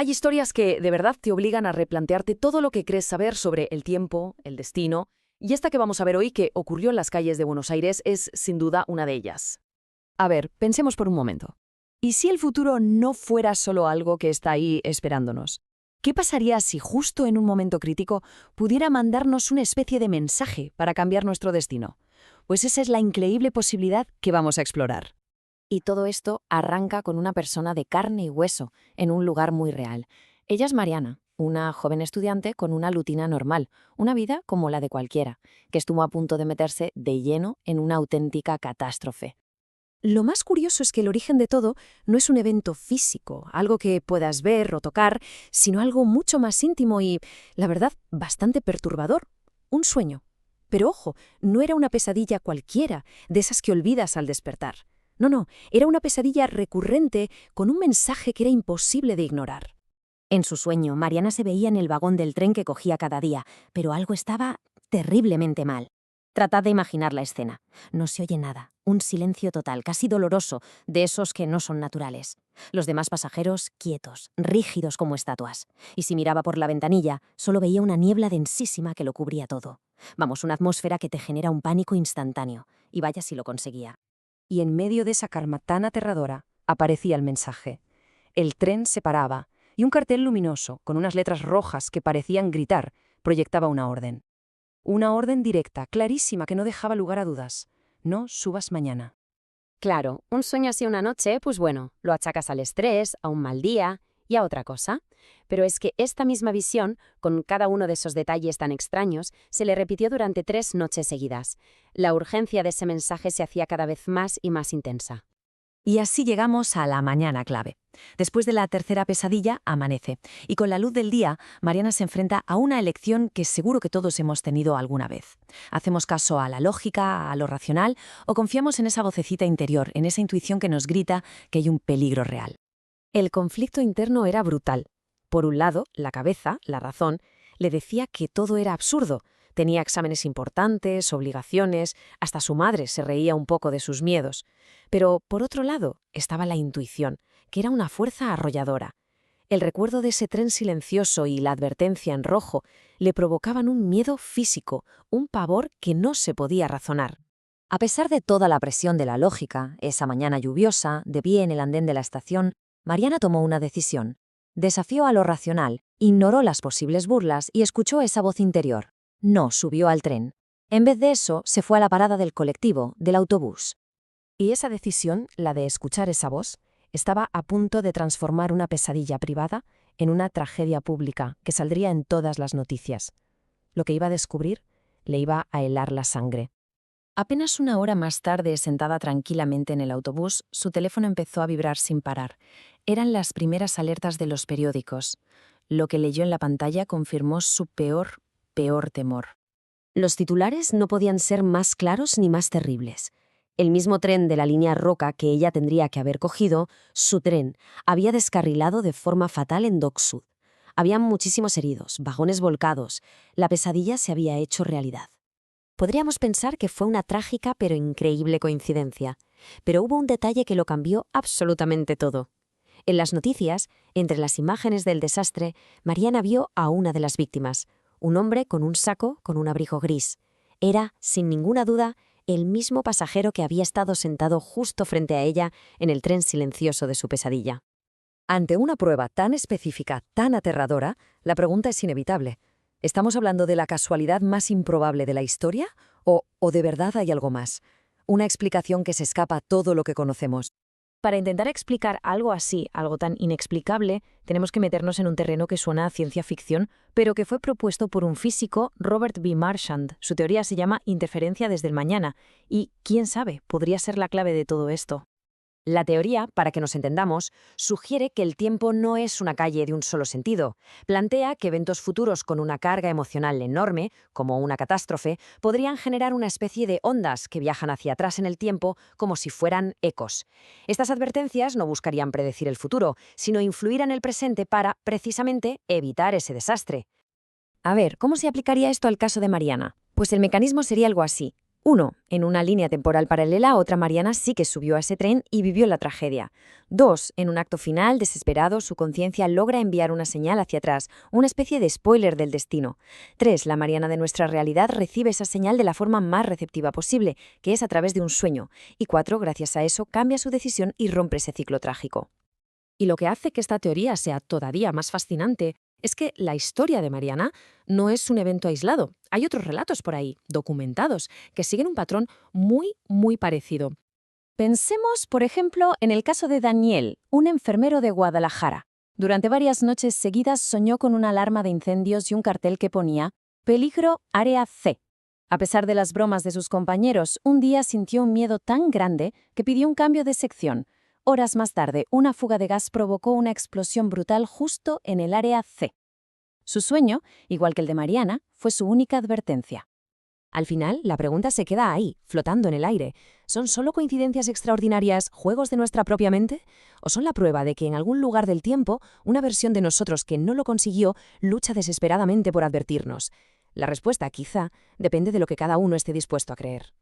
Hay historias que de verdad te obligan a replantearte todo lo que crees saber sobre el tiempo, el destino, y esta que vamos a ver hoy, que ocurrió en las calles de Buenos Aires, es sin duda una de ellas. A ver, pensemos por un momento. ¿Y si el futuro no fuera solo algo que está ahí esperándonos? ¿Qué pasaría si justo en un momento crítico pudiera mandarnos una especie de mensaje para cambiar nuestro destino? Pues esa es la increíble posibilidad que vamos a explorar. Y todo esto arranca con una persona de carne y hueso, en un lugar muy real. Ella es Mariana, una joven estudiante con una rutina normal, una vida como la de cualquiera, que estuvo a punto de meterse de lleno en una auténtica catástrofe. Lo más curioso es que el origen de todo no es un evento físico, algo que puedas ver o tocar, sino algo mucho más íntimo y, la verdad, bastante perturbador. Un sueño. Pero ojo, no era una pesadilla cualquiera, de esas que olvidas al despertar. No, era una pesadilla recurrente con un mensaje que era imposible de ignorar. En su sueño, Mariana se veía en el vagón del tren que cogía cada día, pero algo estaba terriblemente mal. Tratad de imaginar la escena. No se oye nada, un silencio total, casi doloroso, de esos que no son naturales. Los demás pasajeros quietos, rígidos como estatuas. Y si miraba por la ventanilla, solo veía una niebla densísima que lo cubría todo. Vamos, una atmósfera que te genera un pánico instantáneo. Y vaya si lo conseguía. Y en medio de esa calma tan aterradora aparecía el mensaje. El tren se paraba y un cartel luminoso, con unas letras rojas que parecían gritar, proyectaba una orden. Una orden directa, clarísima, que no dejaba lugar a dudas. No subas mañana. Claro, un sueño así una noche, pues bueno, lo achacas al estrés, a un mal día y a otra cosa. Pero es que esta misma visión, con cada uno de esos detalles tan extraños, se le repitió durante 3 noches seguidas. La urgencia de ese mensaje se hacía cada vez más y más intensa. Y así llegamos a la mañana clave. Después de la tercera pesadilla, amanece. Y con la luz del día, Mariana se enfrenta a una elección que seguro que todos hemos tenido alguna vez. ¿Hacemos caso a la lógica, a lo racional, o confiamos en esa vocecita interior, en esa intuición que nos grita que hay un peligro real? El conflicto interno era brutal. Por un lado, la cabeza, la razón, le decía que todo era absurdo. Tenía exámenes importantes, obligaciones, hasta su madre se reía un poco de sus miedos. Pero, por otro lado, estaba la intuición, que era una fuerza arrolladora. El recuerdo de ese tren silencioso y la advertencia en rojo le provocaban un miedo físico, un pavor que no se podía razonar. A pesar de toda la presión de la lógica, esa mañana lluviosa, de pie en el andén de la estación, Mariana tomó una decisión. Desafió a lo racional, ignoró las posibles burlas y escuchó esa voz interior. No subió al tren. En vez de eso, se fue a la parada del colectivo, del autobús. Y esa decisión, la de escuchar esa voz, estaba a punto de transformar una pesadilla privada en una tragedia pública que saldría en todas las noticias. Lo que iba a descubrir le iba a helar la sangre. Apenas una hora más tarde, sentada tranquilamente en el autobús, su teléfono empezó a vibrar sin parar. Eran las primeras alertas de los periódicos. Lo que leyó en la pantalla confirmó su peor temor. Los titulares no podían ser más claros ni más terribles. El mismo tren de la línea Roca que ella tendría que haber cogido, su tren, había descarrilado de forma fatal en Dock Sud. Habían muchísimos heridos, vagones volcados. La pesadilla se había hecho realidad. Podríamos pensar que fue una trágica pero increíble coincidencia. Pero hubo un detalle que lo cambió absolutamente todo. En las noticias, entre las imágenes del desastre, Mariana vio a una de las víctimas, un hombre con un saco con un abrigo gris. Era, sin ninguna duda, el mismo pasajero que había estado sentado justo frente a ella en el tren silencioso de su pesadilla. Ante una prueba tan específica, tan aterradora, la pregunta es inevitable. ¿Estamos hablando de la casualidad más improbable de la historia? ¿O de verdad hay algo más? Una explicación que se escapa a todo lo que conocemos. Para intentar explicar algo así, algo tan inexplicable, tenemos que meternos en un terreno que suena a ciencia ficción, pero que fue propuesto por un físico, Robert B. Marchand. Su teoría se llama interferencia desde el mañana, y, quién sabe, podría ser la clave de todo esto. La teoría, para que nos entendamos, sugiere que el tiempo no es una calle de un solo sentido. Plantea que eventos futuros con una carga emocional enorme, como una catástrofe, podrían generar una especie de ondas que viajan hacia atrás en el tiempo como si fueran ecos. Estas advertencias no buscarían predecir el futuro, sino influir en el presente para, precisamente, evitar ese desastre. A ver, ¿cómo se aplicaría esto al caso de Mariana? Pues el mecanismo sería algo así. 1. En una línea temporal paralela, otra Mariana sí que subió a ese tren y vivió la tragedia. 2. En un acto final, desesperado, su conciencia logra enviar una señal hacia atrás, una especie de spoiler del destino. 3. La Mariana de nuestra realidad recibe esa señal de la forma más receptiva posible, que es a través de un sueño. Y 4. Gracias a eso, cambia su decisión y rompe ese ciclo trágico. Y lo que hace que esta teoría sea todavía más fascinante es que la historia de Mariana no es un evento aislado. Hay otros relatos por ahí, documentados, que siguen un patrón muy parecido. Pensemos, por ejemplo, en el caso de Daniel, un enfermero de Guadalajara. Durante varias noches seguidas soñó con una alarma de incendios y un cartel que ponía «Peligro, área C». A pesar de las bromas de sus compañeros, un día sintió un miedo tan grande que pidió un cambio de sección. Horas más tarde, una fuga de gas provocó una explosión brutal justo en el área C. Su sueño, igual que el de Mariana, fue su única advertencia. Al final, la pregunta se queda ahí, flotando en el aire. ¿Son solo coincidencias extraordinarias, juegos de nuestra propia mente? ¿O son la prueba de que en algún lugar del tiempo, una versión de nosotros que no lo consiguió lucha desesperadamente por advertirnos? La respuesta, quizá, depende de lo que cada uno esté dispuesto a creer.